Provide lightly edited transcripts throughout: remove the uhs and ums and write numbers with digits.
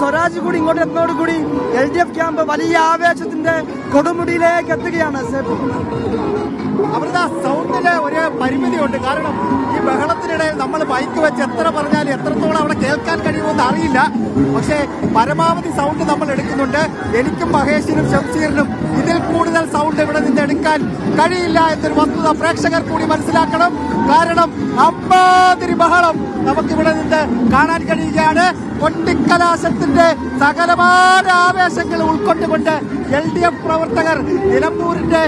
സ്വരാജ് കൂടി ഇങ്ങോട്ട് എത്തുന്നതോടുകൂടി LDF camp വലിയ ആവേശത്തിന്റെ കൊടുമുടിയിലേക്ക് എത്തുകയാണ്. അവരുടെ സൗണ്ടിന് ഒരു പരിമിതിയുണ്ട്. കാരണം ഈ ബഹളത്തിനിടയിൽ നമ്മൾ മൈക്ക് വെച്ച് എത്ര പറഞ്ഞാലും എത്രത്തോളം അവിടെ കേൾക്കാൻ കഴിയുമെന്ന് അറിയില്ല. പക്ഷേ പരമാവധി സൗണ്ട് നമ്മൾ എടുക്കുന്നുണ്ട്. എനിക്കും മഹേഷിനും ഷംസീറിനും ഇതിൽ കൂടുതൽ സൗണ്ട് ഇവിടെ നിന്ന് എടുക്കാൻ കഴിയില്ല എന്നൊരു വസ്തുത പ്രേക്ഷകർ കൂടി മനസ്സിലാക്കണം. കാരണം അമ്മാതിരി ബഹളം നമുക്കിവിടെ നിന്ന് കാണാൻ കഴിയുകയാണ്. കൊട്ടിക്കലാശത്തിന്റെ സകലമായ ആവേശങ്ങൾ ഉൾക്കൊണ്ടുകൊണ്ട് LDF പ്രവർത്തകർ നിലമ്പൂരിന്റെ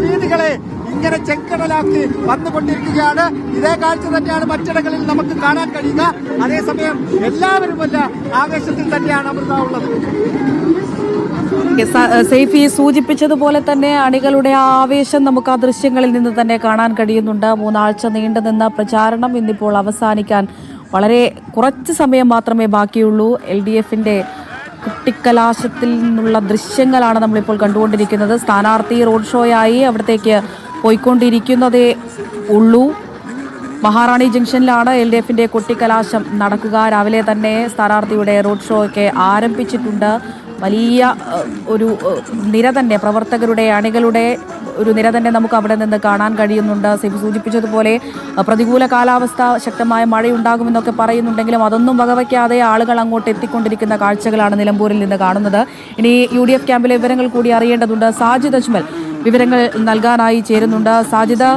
വീതികളെ ഇങ്ങനെ ചെങ്കടലാക്കി വന്നുകൊണ്ടിരിക്കുകയാണ്. ഇതേ കാഴ്ച തന്നെയാണ് മറ്റിടങ്ങളിൽ നമുക്ക് കാണാൻ കഴിയുക. അതേസമയം എല്ലാവരും വല്ല ആവേശത്തിൽ തന്നെയാണ് അമൃത ഉള്ളത്. സൈഫി സൂചിപ്പിച്ചതുപോലെ തന്നെ അണികളുടെ ആവേശം നമുക്ക് ആ ദൃശ്യങ്ങളിൽ നിന്ന് തന്നെ കാണാൻ കഴിയുന്നുണ്ട്. 3 ആഴ്ച നീണ്ടുനിന്ന പ്രചാരണം ഇന്നിപ്പോൾ അവസാനിക്കാൻ വളരെ കുറച്ച് സമയം മാത്രമേ ബാക്കിയുള്ളൂ. LDFന്റെ കുട്ടിക്കലാശത്തിൽ നിന്നുള്ള ദൃശ്യങ്ങളാണ് നമ്മളിപ്പോൾ കണ്ടുകൊണ്ടിരിക്കുന്നത്. സ്ഥാനാർത്ഥി റോഡ് ഷോയായി അവിടത്തേക്ക് പോയിക്കൊണ്ടിരിക്കുന്നതേ ഉള്ളൂ. മഹാറാണി ജംഗ്ഷനിലാണ് LDFന്റെ കൊട്ടിക്കലാശം നടക്കുക. രാവിലെ തന്നെ സ്ഥാനാർത്ഥിയുടെ റോഡ് ഷോ ഒക്കെ ആരംഭിച്ചിട്ടുണ്ട്. വലിയ ഒരു നിര തന്നെ, പ്രവർത്തകരുടെ അണികളുടെ ഒരു നിര തന്നെ നമുക്ക് അവിടെ നിന്ന് കാണാൻ കഴിയുന്നുണ്ട്. സൈഫ് സൂചിപ്പിച്ചതുപോലെ പ്രതികൂല കാലാവസ്ഥ, ശക്തമായ മഴയുണ്ടാകുമെന്നൊക്കെ പറയുന്നുണ്ടെങ്കിലും അതൊന്നും വകവയ്ക്കാതെ ആളുകൾ അങ്ങോട്ട് എത്തിക്കൊണ്ടിരിക്കുന്ന കാഴ്ചകളാണ് നിലമ്പൂരിൽ നിന്ന് കാണുന്നത്. ഇനി UDF ക്യാമ്പിലെ വിവരങ്ങൾ കൂടി അറിയേണ്ടതുണ്ട്. സാജിദ് അജ്മൽ വിവരങ്ങൾ നൽകാനായി ചേരുന്നുണ്ട്. സാജിദ്,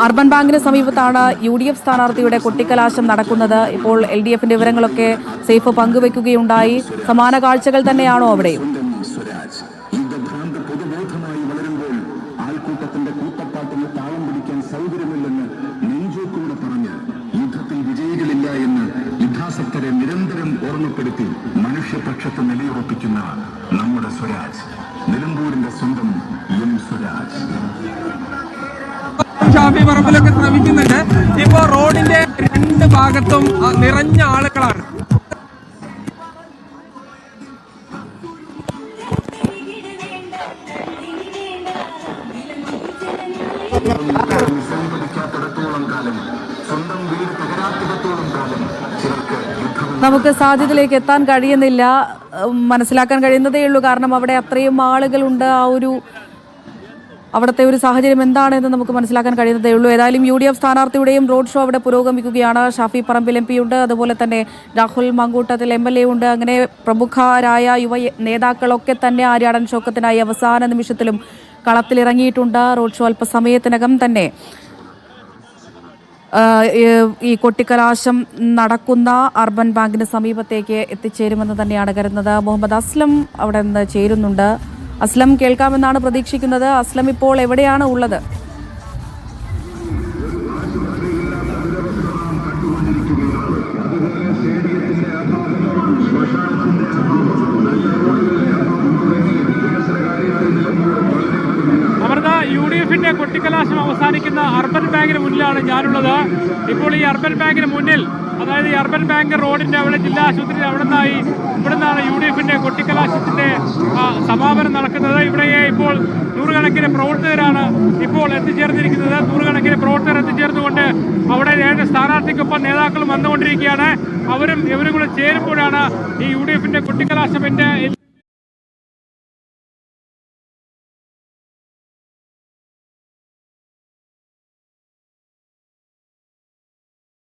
അർബൻ ബാങ്കിന് സമീപത്താണ് UDF സ്ഥാനാർത്ഥിയുടെ കൊട്ടിക്കലാശം നടക്കുന്നത്. ഇപ്പോൾ LDFന്റെ വിവരങ്ങളൊക്കെ സൈഫ് പങ്കുവെക്കുകയുണ്ടായി. സമാന കാഴ്ചകൾ തന്നെയാണോ അവിടെയും? ആൾക്കൂട്ടത്തിന്റെ കൂട്ടപ്പാട്ടിന് താളം പിടിക്കാൻ സൗകര്യമില്ലെന്ന് നെഞ്ചോക്കൂടെ പറഞ്ഞ് യുദ്ധത്തിൽ വിജയികളില്ല എന്ന് യുദ്ധാസക്തരെ നിരന്തരം ഓർമ്മപ്പെടുത്തി മനുഷ്യപക്ഷത്ത് നിലയുറപ്പിക്കുന്ന നമ്മുടെ സ്വരാജ്, നിലമ്പൂരിന്റെ സ്വന്തം സ്വരാജ്. ഷാഫി പറമ്പിലൊക്കെ ശ്രമിക്കുന്നുണ്ട്. ഇപ്പോൾ റോഡിന്റെ 2 ഭാഗത്തും നിറഞ്ഞ ആളുകളാണ്. നമുക്ക് സാധ്യതയിലേക്ക് എത്താൻ കഴിയുന്നില്ല, മനസ്സിലാക്കാൻ കഴിയുന്നതേ ഉള്ളൂ. കാരണം അവിടെ അത്രയും ആളുകളുണ്ട്. അവിടുത്തെ ഒരു സാഹചര്യം എന്താണെന്ന് നമുക്ക് മനസ്സിലാക്കാൻ കഴിയുന്നതേ ഉള്ളൂ. ഏതായാലും UDF സ്ഥാനാർത്ഥിയുടെയും റോഡ് ഷോ അവിടെ പുരോഗമിക്കുകയാണ്. ഷാഫി പറമ്പിൽ MP ഉണ്ട്, അതുപോലെ തന്നെ രാഹുൽ മാങ്കൂട്ടത്തിൽ MLA ഉണ്ട്. അങ്ങനെ പ്രമുഖരായ യുവ നേതാക്കളൊക്കെ തന്നെ ആര്യാടൻ ഷൗക്കത്തിനായി അവസാന നിമിഷത്തിലും കളത്തിലിറങ്ങിയിട്ടുണ്ട്. റോഡ് ഷോ അല്പസമയത്തിനകം തന്നെ ഈ കൊട്ടിക്കലാശം നടക്കുന്ന അർബൻ ബാങ്കിന് സമീപത്തേക്ക് എത്തിച്ചേരുമെന്ന് തന്നെയാണ് കരുതുന്നത്. മുഹമ്മദ് അസ്ലം അവിടെ നിന്ന് ചേരുന്നുണ്ട്. അസ്ലം, കേൾക്കാമെന്നാണ് പ്രതീക്ഷിക്കുന്നത്. അസ്ലം, ഇപ്പോൾ എവിടെയാണ് ഉള്ളത്? അമൃത, UDFന്റെ കൊട്ടിക്കലാശം അവസാനിക്കുന്ന അർബൻ ബാങ്കിന് മുന്നിലാണ് ഞാനുള്ളത്. ഇപ്പോൾ ഈ അർബൻ ബാങ്കിന് മുന്നിൽ, അതായത് ഈ അർബൻ ബാങ്ക് റോഡിന്റെ അവിടെ ജില്ലാ ആശുപത്രി ഇവിടുന്നാണ് UDFന്റെ കൊട്ടിക്കലാശത്തിന്റെ സമാപനം നടക്കുന്നത്. ഇവിടെ ഇപ്പോൾ നൂറുകണക്കിന് പ്രവർത്തകരാണ് ഇപ്പോൾ എത്തിച്ചേർന്നിരിക്കുന്നത്. നൂറുകണക്കിന് പ്രവർത്തകർ എത്തിച്ചേർന്നുകൊണ്ട് അവിടെ സ്ഥാനാർത്ഥിക്കൊപ്പം നേതാക്കളും വന്നുകൊണ്ടിരിക്കുകയാണ്. ഇവരും കൂടെ ചേരുമ്പോഴാണ് ഈ UDFന്റെ കൊട്ടിക്കലാശം